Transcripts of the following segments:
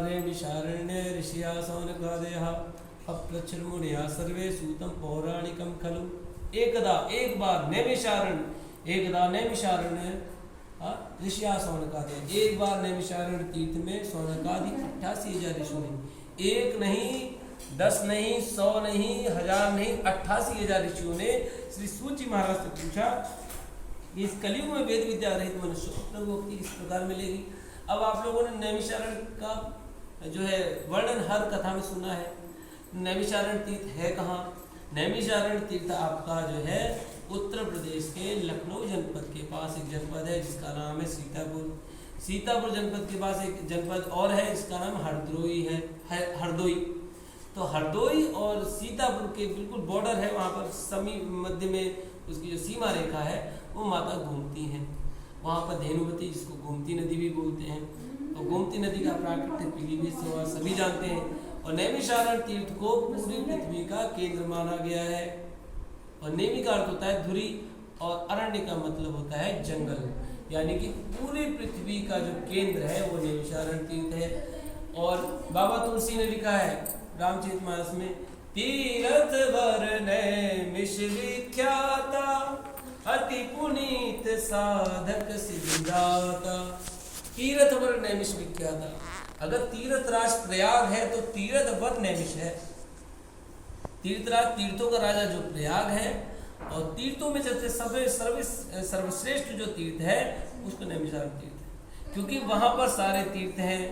नैमिषारण्य ऋषिया सौनकादयः अपृच्छन्मुनयः सर्वे सूतं पौराणिकं खलु। एकदा एक बार नैमिषारण्य ऋषिया सौनकादय, एक बार नैमिषारण्य तीर्थ में सौनकादि 88,000 ऋषियों ने, एक नहीं 10 नहीं 100 नहीं 1000 नहीं 88,000 ऋषियों ने श्री सूत जी महाराज से पूछा कि इस कलयुग में वेद विद्या रहित मनुष्य को प्रभु भक्ति किस प्रकार मिलेगी। अब आप लोगों ने नैमिषारण्य का जो है वर्णन हर कथा में सुना है। नैमिषारण्य तीर्थ है कहाँ? नैमिषारण्य तीर्थ आपका जो है उत्तर प्रदेश के लखनऊ जनपद के पास एक जनपद है जिसका नाम है सीतापुर। सीतापुर जनपद के पास एक जनपद और है जिसका नाम हरदोई है, हरदोई। तो हरदोई और सीतापुर के बिल्कुल बॉर्डर है, वहाँ पर समी मध्य में उसकी जो सीमा रेखा है वो माता गोमती है। वहाँ पर धेनुमती, जिसको गोमती नदी भी बोलते हैं, तो गोमती नदी का प्राकृतिक पीलीभीत सभी जानते हैं। और नैमिषारण्य तीर्थ को पूरी पृथ्वी का केंद्र माना गया है। और नेमि का अर्थ होता है धुरी और अरण्य का मतलब होता है जंगल, यानी कि पूरी पृथ्वी का जो केंद्र है वो नैमिषारण्य तीर्थ है। और बाबा तुलसी ने लिखा है रामचरितमानस में, तीर्थ वर नैमिष विख्याता अति पुनीत साधक सिद्धाता। तीर्थ वर नैमिष विख्याता, अगर तीर्थ राज प्रयाग है तो तीर्थ वर नैमिष है। तीर्थराज तीर्थों का राजा जो प्रयाग है, और तीर्थों में जैसे सर्वश्रेष्ठ जो तीर्थ है उसको नैमिषारण्य तीर्थ है, क्योंकि वहां पर सारे तीर्थ हैं।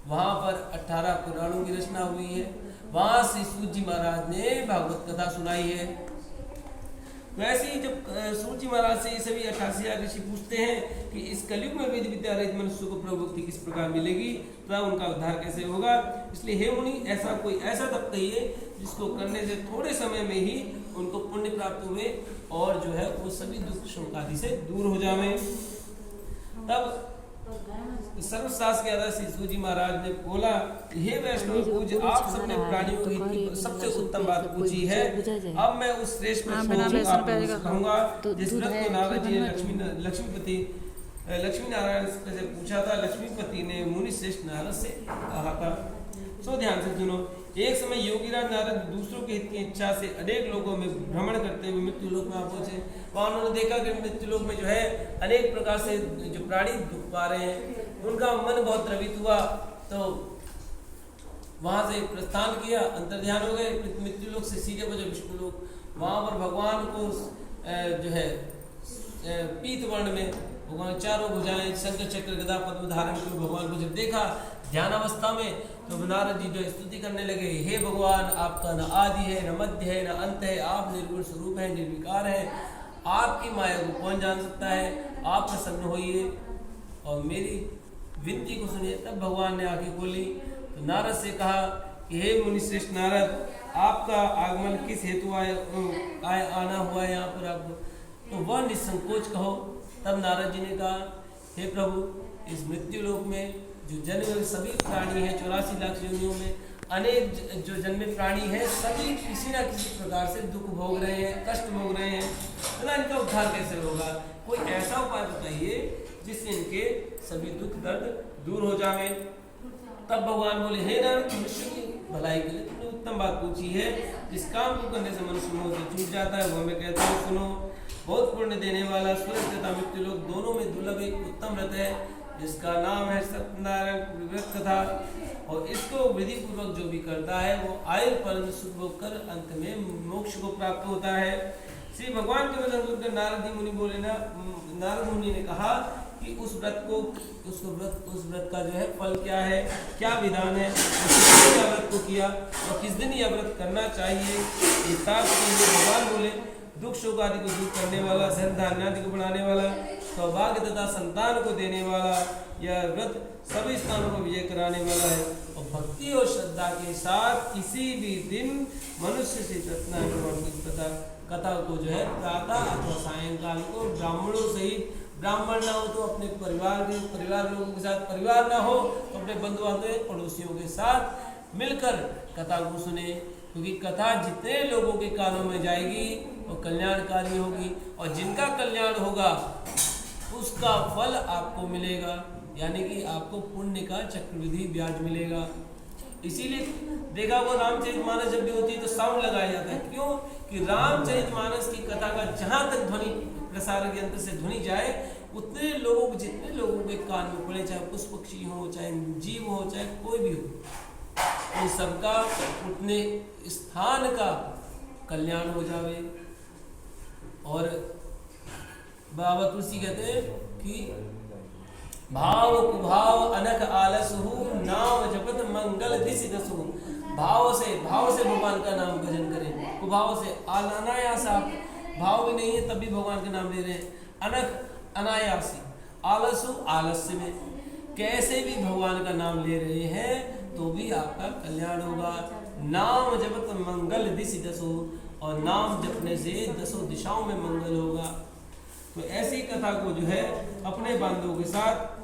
वहां पर 18 पुराणों की रचना हुई है। वहां श्री सूत जी महाराज ने भागवत कथा सुनाई है। वैसे ही जब सूत जी महाराज से ये सभी 88,000 ऋषि पूछते हैं कि इस कलयुग में वेद विद्या रहित मनुष्य को प्रभु भक्ति किस प्रकार मिलेगी, तो उनका उद्धार कैसे होगा। इसलिए हे मुनि, ऐसा तप कहिए जिसको करने से थोड़े समय में ही उनको पुण्य प्राप्त हुए और जो है वो सभी दुख शोक आदि से दूर हो जावे। तब सर्वशास्त्र के आधार श्री सूत जी महाराज ने बोला, हे वैष्णव पूज्य, आप सबने प्राणियों की सबसे उत्तम बात पूछी है। अब मैं उस श्रेष्ठ प्रश्न कहूंगा जिस व्रत को नारद जी ने लक्ष्मी नारायण से पूछा था। लक्ष्मीपति ने मुनि श्रेष्ठ नारद से कहा था। सो ध्यान से सुनो। एक समय योगीराज नारद दूसरों के हित की इच्छा से अनेक लोगों में भ्रमण करते हुए मृत्यु लोक में आ पहुंचे। वहां उन्होंने देखा कि मृत्यु लोक में जो है अनेक प्रकार से जो प्राणी दुख पा रहे हैं, उनका मन बहुत द्रवित हुआ। तो वहां से प्रस्थान किया, अंतर्ध्यान हो गए मृत्यु लोक से सीधे बजे विष्णु लोक। वहां पर भगवान को जो है पीत वर्ण में भगवान चारों भुजाएं शंख चक्र गदा पद्म धारण कर भगवान को जब देखा ध्यान अवस्था में, तो नारद जी जो स्तुति करने लगे, हे भगवान, आपका न आदि है न मध्य है न अंत है, आप निर्गुण स्वरूप है, निर्विकार है, आपकी माया को कौन जान सकता है, आप प्रसन्न होइए और मेरी विनती को सुनिए। तब भगवान ने आंखें खोली तो नारद से कहा कि हे मुनि श्रेष्ठ नारद, आपका आगमन किस हेतु आना हुआ है यहाँ पर आपको, तो वह निसंकोच कहो। तब नारद जी ने कहा, हे प्रभु, इस मृत्यु लोक में जो जन्म सभी प्राणी हैं 84 लाख योनियों में अनेक जो जन्मे प्राणी हैं, सभी किसी न किसी प्रकार से दुख भोग रहे हैं, कष्ट भोग रहे हैं। तो इनका उद्धार कैसे होगा? कोई ऐसा उपाय बताइए जिससे इनके सभी दुख दर्द दूर हो जाए। तब भगवान बोले, हे नारद, मनुष्य की भलाई के लिए तुमने उत्तम बात पूछी है। जिस काम को करने से मनुष्य मोह से छूट जाता है वो मैं कहता हूँ, सुनो। बहुत पुण्य देने वाला सूरज तथा मृत्यु लोक दोनों में दुर्लभ एक उत्तम व्रत है जिसका नाम है सत्यनारायण व्रत कथा। और इसको विधि पूर्वक जो भी करता है वो आयु पर्यंत सुख भोग कर अंत में मोक्ष को प्राप्त होता है। श्री भगवान के वचन सुनकर नारद मुनि बोले ना, नारद मुनि ने कहा कि उस व्रत का जो है फल क्या है, क्या विधान है, व्रत को किया और किस दिन यह व्रत करना चाहिए। भगवान बोले, दुख शोक आदि को दूर करने वाला, धन धान्य आदि को बढ़ाने वाला, सौभाग्य तथा संतान को देने वाला यह व्रत सभी स्थानों को विजय कराने वाला है। और भक्ति और श्रद्धा के साथ किसी भी दिन मनुष्य से सत्यनारायण कथा को जो है प्रातः अथवा सायंकाल को ब्राह्मणों सहित, ब्राह्मण ना हो तो अपने परिवार लोगों के साथ, परिवार ना हो तो अपने बंधु बांधव पड़ोसियों के साथ मिलकर कथा को सुने, क्योंकि कथा जितने लोगों के कानों में जाएगी वो कल्याणकारी होगी और जिनका कल्याण होगा उसका फल आपको मिलेगा। यानी कि आपको पुण्य का चक्रवृद्धि ब्याज मिलेगा। इसीलिए देखा वो रामचरितमानस जब भी होती है तो साउंड लगाया जाता है। क्यों? कि रामचरितमानस की कथा का जहां तक ध्वनि प्रसारण के अंतर से ध्वनि जाए, उतने लोगों को, जितने लोगों के कान में पड़े, चाहे पुष्प पक्षी हो, चाहे जीव हो, चाहे कोई भी हो, उन सबका उतने स्थान का कल्याण हो जावे। और बाबा तुलसी कहते हैं कि भाव कुभाव अनक आलसहु नाम जपत मंगल दिशि दसु। भाव से भगवान का नाम भजन करें, कुभाव से अनायास, आप भाव भी नहीं है तब भी भगवान का नाम ले रहे हैं, अनक अनायासी, आलसु आलस्य में, कैसे भी भगवान का नाम ले रहे हैं तो भी आपका कल्याण होगा। नाम जपत मंगल दिशि दसु, और नाम जपने से 10 दिशाओं में मंगल होगा। तो ऐसी कथा को जो है अपने बांधवों के साथ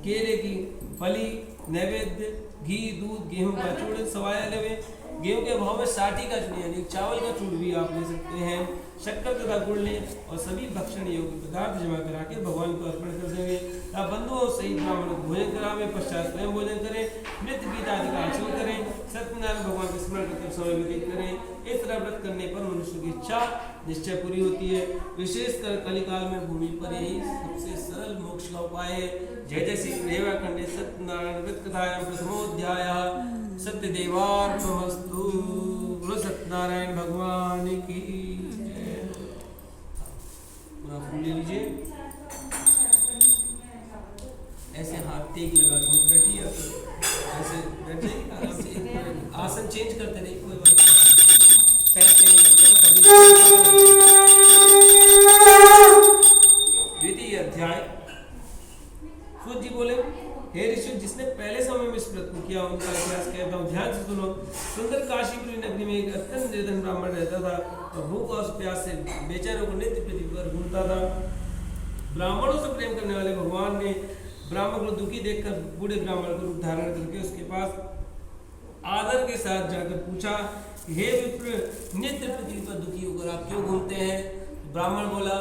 केले की फली, नैवेद्य, घी, दूध, गेहूं का चूर्ण सवाया लेवे। गेहूं के भाव में 60 का चूर्ण यानी चावल का चूर्ण भी आप ले सकते हैं, शक्कर तथा गुड़ लें और सभी भक्षण योग्य पदार्थ जमा करा के भगवान को अर्पण कर देंगे। आप बंधुओं सहित ब्राह्मण को भोजन करावे, पश्चात स्वयं भोजन करें, नृत्य गीत आदि का आचरण करें, सत्यनारायण भगवान का स्मरण करते समय व्यतीत करें। इस तरह व्रत करने पर मनुष्य की इच्छा निश्चय पूरी होती है। विशेषकर कलिकाल में भूमि पर यही सबसे सरल मोक्ष का उपाय है। जय जय श्री रेवाखंडे सत्यनारायण व्रत कथायां प्रथमोध्यायः। सत्यदेवार्पणमस्तु। बोलो सत्यनारायण भगवान की जय। पूरा फूल ले लीजिए, ऐसे हाथ टेक लगा के मत बैठिए, ऐसे बैठे आराम से, आसन चेंज करते रहिए, कोई बात नहीं, पैर चेंज करते रहो कभी। द्वितीय अध्याय। सूत जी बोले, हे ऋषि, जिसने पहले समय में इस व्रत को किया उनका इतिहास कहता हूँ, ध्यान से सुनो। सुंदर काशीपुरी नगरी में एक अत्यंत निर्धन ब्राह्मण रहता था और भूख और प्यास से बेचारों को नित्य पृथ्वी पर घूमता था। ब्राह्मणों से प्रेम करने वाले भगवान ने ब्राह्मण को दुखी देखकर बूढ़े ब्राह्मण को रूप धारण करके उसके पास आदर के साथ जाकर पूछा, हे विप्र, नित्य पृथ्वी पर दुखी होकर आप क्यों घूमते हैं? ब्राह्मण बोला,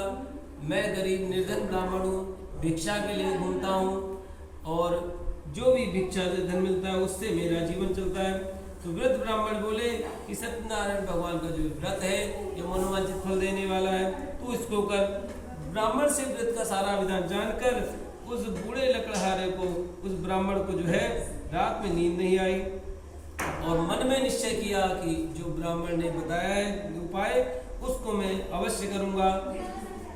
मैं गरीब निर्धन ब्राह्मण हूँ, भिक्षा के लिए घूमता हूँ और जो भी भिक्षा से धन मिलता है उससे मेरा जीवन चलता है। तो वृद्ध ब्राह्मण बोले कि सत्यनारायण भगवान का जो व्रत है ये मनोवांछित फल देने वाला है, तू इसको कर। ब्राह्मण से व्रत का सारा विधान जानकर उस बूढ़े लकड़हारे को, उस ब्राह्मण को जो है रात में नींद नहीं आई और मन में निश्चय किया कि जो ब्राह्मण ने बताया है उपाय उसको मैं अवश्य करूँगा।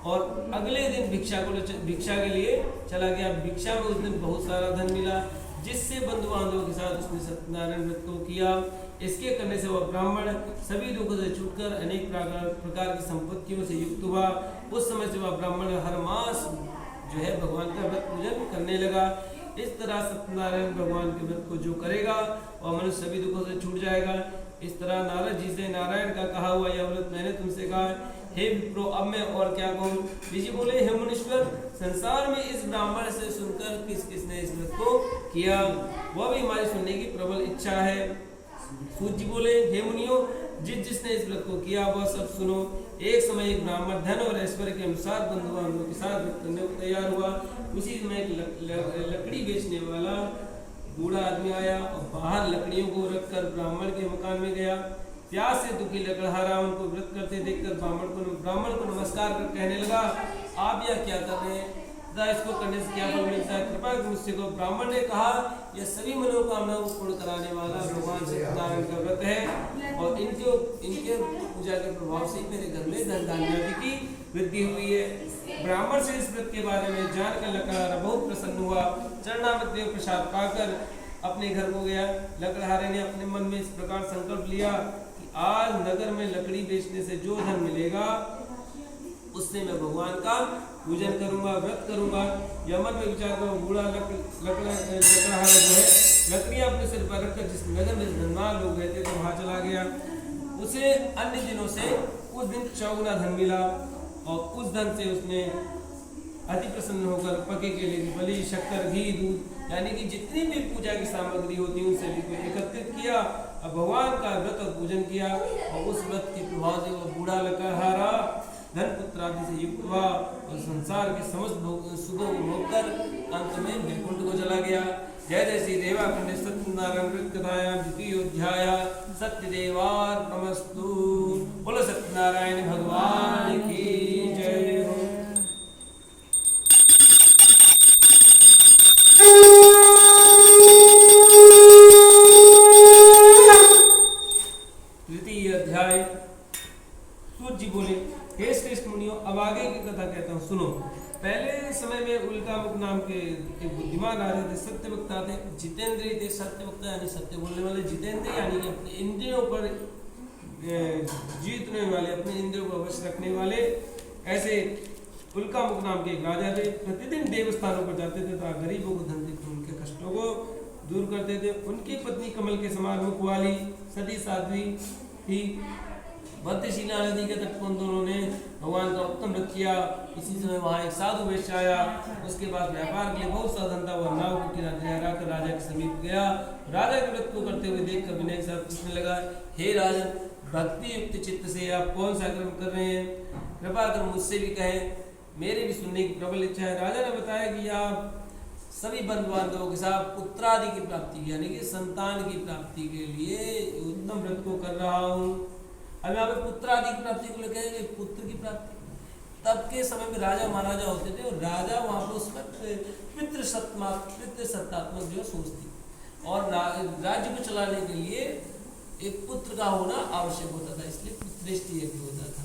और अगले दिन भिक्षा के लिए चला गया। भिक्षा में उस दिन बहुत सारा धन मिला, जिससे बंधु बांधवों के साथ उसने सत्यनारायण व्रत को किया। इसके करने से वह ब्राह्मण सभी दुखों से छूटकर अनेक प्रकार की संपत्तियों से युक्त हुआ। उस समय से वह ब्राह्मण हर मास जो है भगवान का व्रत पूजन करने लगा। इस तरह सत्यनारायण भगवान के व्रत को जो करेगा वह मनुष्य सभी दुखों से छूट जाएगा। इस तरह नारद जी से नारायण का कहा हुआ यह व्रत मैंने तुमसे कहा, हे विप्रो, अब मैं और क्या कहूँ? ऋषि बोले, हे मुनीश्वर, संसार में इस ब्राह्मण से सुनकर किस किसने इस व्रत को किया, वह भी हमारी सुनने की प्रबल इच्छा है। सूत जी बोले, हे मुनियों, जिसने इस व्रत को किया वह सब सुनो। एक समय एक ब्राह्मण धन और ऐश्वर्य के अनुसार बंधु बांधवों के साथ व्रत करने को तैयार हुआ। उसी समय एक लकड़ी बेचने वाला बूढ़ा आदमी आया और बाहर लकड़ियों को रखकर ब्राह्मण के मकान में गया। प्यास से दुखी लकड़हारा उनको व्रत करते देखकर ब्राह्मण को नमस्कार कर कहने लगा, आप यह क्या कर रहे हैं? इसको करने से क्या फल मिलता है? कृपा मुझसे को। ब्राह्मण ने कहा, यह सभी मनोकामनाओं को पूर्ण कराने वाला भगवान सत्यनारायण का व्रत है और इनके पूजा के प्रभाव से मेरे घर में धन धान्य की वृद्धि हुई है। ब्राह्मण से इस व्रत के बारे में जानकर लकड़हारा बहुत प्रसन्न हुआ। चरणामृत देव प्रसाद पाकर अपने घर को गया। लकड़हारे ने अपने मन में इस प्रकार संकल्प लिया कि आज नगर में लकड़ी बेचने से जो धन मिलेगा उससे मैं भगवान का पूजन करूंगा, व्रत करूंगा। यमन में विचार कर बूढ़ा लकड़हारा जो है लकड़ियां अपने सिर पर रखकर जिस नगर में धनवान लोग रहते थे वहां चला गया। उसे अन्य दिनों से उस दिन चौगुना धन मिला और उस धन से उसने अति प्रसन्न होकर पके केले की फली, शक्कर, घी, दूध यानी कि जितनी भी पूजा की सामग्री होती है उन सभी को एकत्रित किया और भगवान का व्रत और पूजन किया। और उस व्रत के प्रभाव से वह बूढ़ा लकड़हारा धन पुत्र आदि से युक्त हुआ और संसार के समस्त सुखों को भोग कर अंत में वैकुंठ को चला गया। जय जय श्री देवाखंड सत्यनारायण कथायां द्वितीयोध्याय सत्यदेवार्पणमस्तु। बोलो सत्यनारायण भगवान की जय हो। द्वितीय अध्याय। सूत जी बोले, हे श्रेष्ठ मुनियों, अब आगे की कथा कहता हूँ, सुनो। पहले समय में उल्कामुख नाम के एक बुद्धिमान राजा थे, सत्यवक्ता थे, जितेंद्रिय थे। सत्यवक्ता यानी सत्य बोलने वाले, जितेंद्रिय यानी कि अपने इंद्रियों पर जीतने वाले, अपने इंद्रियों को वश रखने वाले। ऐसे उल्कामुख नाम के एक राजा थे। प्रतिदिन देवस्थानों पर जाते थे तथा गरीबों को धन देकर उनके कष्टों को दूर करते थे। उनकी पत्नी कमल के समान मुख वाली सती साध्वी थी। भद्रशिला नदी के तट पर दोनों ने भगवान का उत्तम व्रत किया। इसी समय वहाँ एक साधु वैश्य आया। उसके पास व्यापार के लिए बहुत सा धन था। वह नाव को किनारे हराकर राजा के समीप गया। राजा के व्रत को करते हुए देखकर विनय के साथ पूछने लगा, हे राजन, भक्ति युक्त चित्त से आप कौन सा कर्म कर रहे हैं? कृपा कर मुझसे भी कहें, मेरे भी सुनने की प्रबल इच्छा है। राजा ने बताया कि आप सभी बंधु बांधवों के साथ पुत्रादि की प्राप्ति यानी कि संतान की प्राप्ति के लिए उत्तम व्रत को कर रहा हूँ। अब यहाँ पे पुत्रादि की प्राप्ति को लेकर पुत्र की प्राप्ति। तब के समय में राजा महाराजा होते थे और राजा वहाँ पर उसमें पितृसत्तात्मक जो सोच थी और राज्य को चलाने के लिए एक पुत्र का होना आवश्यक होता था। इसलिए पुत्रेष्ट यज्ञ होता था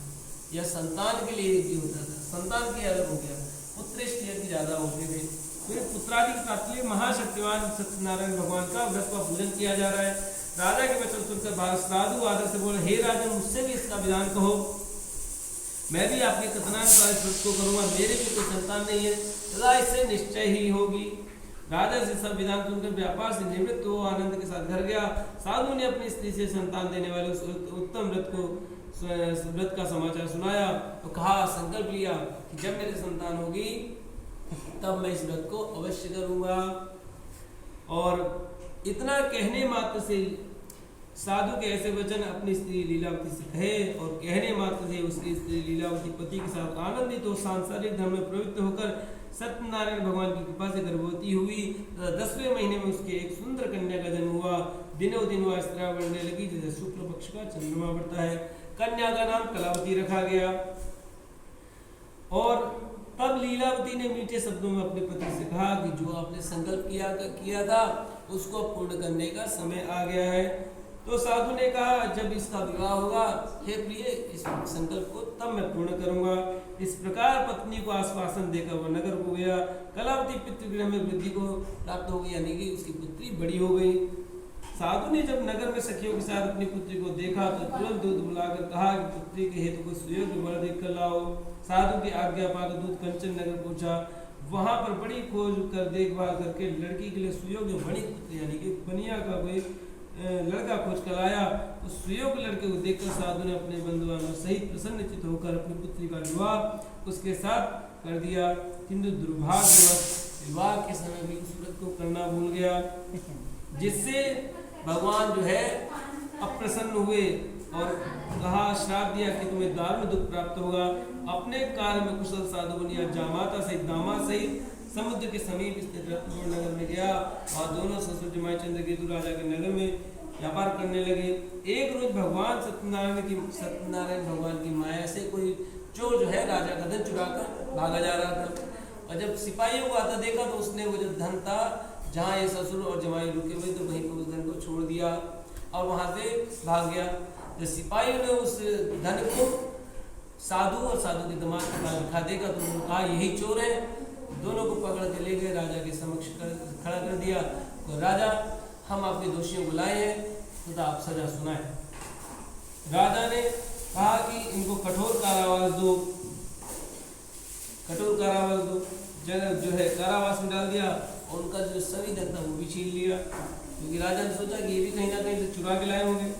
या संतान के लिए यज्ञ होता था। संतान के अलग हो गया, पुत्रेष्ट यज्ञ ज्यादा होते थे। फिर पुत्रादि की प्राप्ति लिए महाशक्तिमान सत्यनारायण भगवान का व्रत का पूजन किया जा रहा है। राजा के वचन सुनकर साधु आदर से बोले, हे राजन, मुझसे भी इसका विधान कहो, मैं भी आपके कथनानुसार इस व्रत को करूंगा। मेरे भी कोई संतान नहीं है तथा इससे निश्चय ही होगी। राजा से सब विधान सुनकर व्यापार से निवृत्त हो आनंद के साथ घर गया। साधु ने अपनी स्त्री से संतान देने वाले उस उत्तम व्रत का समाचार सुनाया तो कहा, संकल्प लिया कि जब मेरी संतान होगी तब मैं इस व्रत को अवश्य करूंगा। और इतना कहने मात्र से साधु के ऐसे वचन अपनी स्त्री लीलावती से कहे और कहने मात्र से उसकी स्त्री लीलावती पति के साथ आनंदित हो सांसारिक धर्म में प्रवृत्त होकर सत्यनारायण भगवान की कृपा से गर्भवती हुई। 10वें महीने में उसके एक सुंदर कन्या का जन्म हुआ। दिनों दिन वह स्त्राव बढ़ने लगी जैसे शुक्ल पक्ष का चंद्रमा बढ़ता है। कन्या का नाम कलावती रखा गया। और तब लीलावती ने मीठे शब्दों में अपने पति से कहा कि जो आपने संकल्प किया था उसको पूर्ण करने का समय आ गया है। तो साधु ने कहा, जब इसका विवाह होगा हे प्रिय, इस संकल्प को तब मैं पूर्ण करूंगा। इस प्रकार पत्नी को आश्वासन देकर वह नगर को गया। कलावती पितृगृह में वृद्धि को प्राप्त हो गई यानी कि उसकी पुत्री बड़ी हो गई। साधु ने जब नगर में सखियों के साथ अपनी पुत्री को देखा तो तुरंत दूध बुलाकर कहा कि पुत्री के हेतु को सुयोग्य वर देखकर लाओ। साधु की आज्ञा पाकर दूध कंचन नगर पहुंचा। वहां पर बड़ी खोज कर देखभाल करके लड़की के लिए सुयोग्य बड़ी पुत्री यानी कि बनिया का कोई लड़का खोज कर आया। तो सुयोग्य लड़के को देखकर साधु ने अपने बंधु बांधव सहित प्रसन्नचित होकर अपनी पुत्री का विवाह उसके साथ कर दिया। किंतु दुर्भाग्यवश विवाह के समय भी उस व्रत को करना भूल गया, जिससे भगवान जो है अप्रसन्न हुए और कहा, श्राप दिया कि तुम्हें दारुण दुख प्राप्त होगा। अपने कार्य में कुशल साधु बनिया जामाता सहित दामाद सहित समुद्र के समीप स्थित रत्नपुर नगर में गया और दोनों ससुर जमाई चंद्रकेतु राजा के नगर में व्यापार करने लगे। एक रोज भगवान सत्यनारायण भगवान की माया से कोई चोर जो है राजा का धन चुरा कर भागा जा रहा था। और जब सिपाहियों को आता देखा तो उसने वो जो धन था जहाँ ये ससुर और जमाई रुके हुए तो वहीं पर उस धन को छोड़ दिया और वहां से भाग गया। जब सिपाहियों ने उस धन को साधु और साधु के दिमाग के पास दिखा देगा तो उन्होंने कहा, यही चोर है। दोनों को पकड़ के ले गए, राजा के समक्ष खड़ा कर दिया। तो राजा, हम आपके दोषियों को लाए हैं तो आप सजा सुनाए। राजा ने कहा कि इनको कठोर कारावास दो। जो है कारावास में डाल दिया और उनका जो सभी धन था वो भी छीन लिया, क्योंकि राजा ने सोचा कि ये भी कहीं ना कहीं से चुरा के लाए होंगे।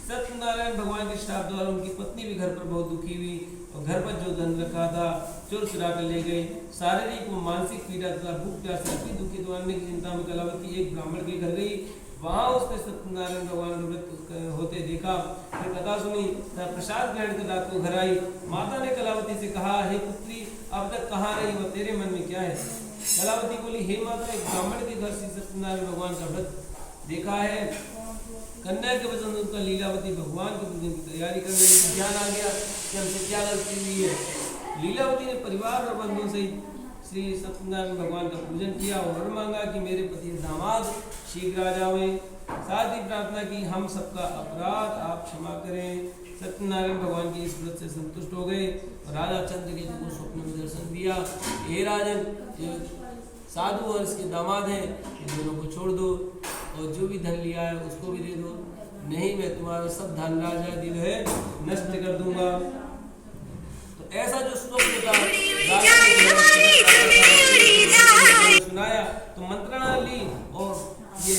सत्यनारायण भगवान के श्राप द्वारा उनकी पत्नी भी घर पर बहुत दुखी हुई और घर पर जो धन रखा था चोर चुरा कर ले गए। शारीरिक व मानसिक पीड़ा तथा भूख प्यास से दुखी तो अन्य की चिंता में कलावती एक ब्राह्मण के घर गई। वहाँ उसने सत्यनारायण भगवान का व्रत होते देखा, फिर कथा सुनी, प्रसाद ग्रहण कर रात को घर आई। माता ने कलावती से कहा, हे पुत्री, अब तक कहाँ रही हो, तेरे मन में क्या है? कलावती बोली, हे माता, एक ब्राह्मण के घर से सत्यनारायण भगवान का व्रत देखा है। कन्या के वचन उनका लीलावती भगवान के पूजन की तैयारी करने लगी। ध्यान आ गया कि हमसे क्या गलती हुई है। लीलावती ने परिवार और बंधुओं से श्री सत्यनारायण भगवान का पूजन किया और मांगा कि मेरे पति दामाद शीघ्र आ जावे। साथ ही प्रार्थना की, हम सबका अपराध आप क्षमा करें। सत्यनारायण भगवान की इस व्रत से संतुष्ट हो गए और राजा चंद्रकेतु को स्वप्न में दर्शन दिया। हे राजन, साधु और इसके दामाद हैं, इन दोनों को छोड़ दो और जो भी धन लिया है उसको भी दे दो, नहीं मैं तुम्हारा सब धन राजा दिल है नष्ट कर दूंगा। तो ऐसा जो स्वप्न था राजा ने सुनाया तो मंत्रणा ली और ये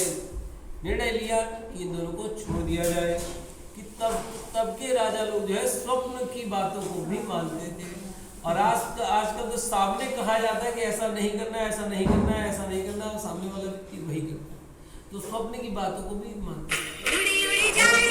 निर्णय लिया कि इन दोनों को छोड़ दिया जाए। कि तब के राजा लोग जो है स्वप्न की बातों को भी मानते थे। और आजकल तो सामने कहा जाता है कि ऐसा नहीं करना है, ऐसा नहीं करना है, ऐसा नहीं करना है, सामने वाला व्यक्ति वही करता है, तो स्वप्न की बातों को भी मानते हैं।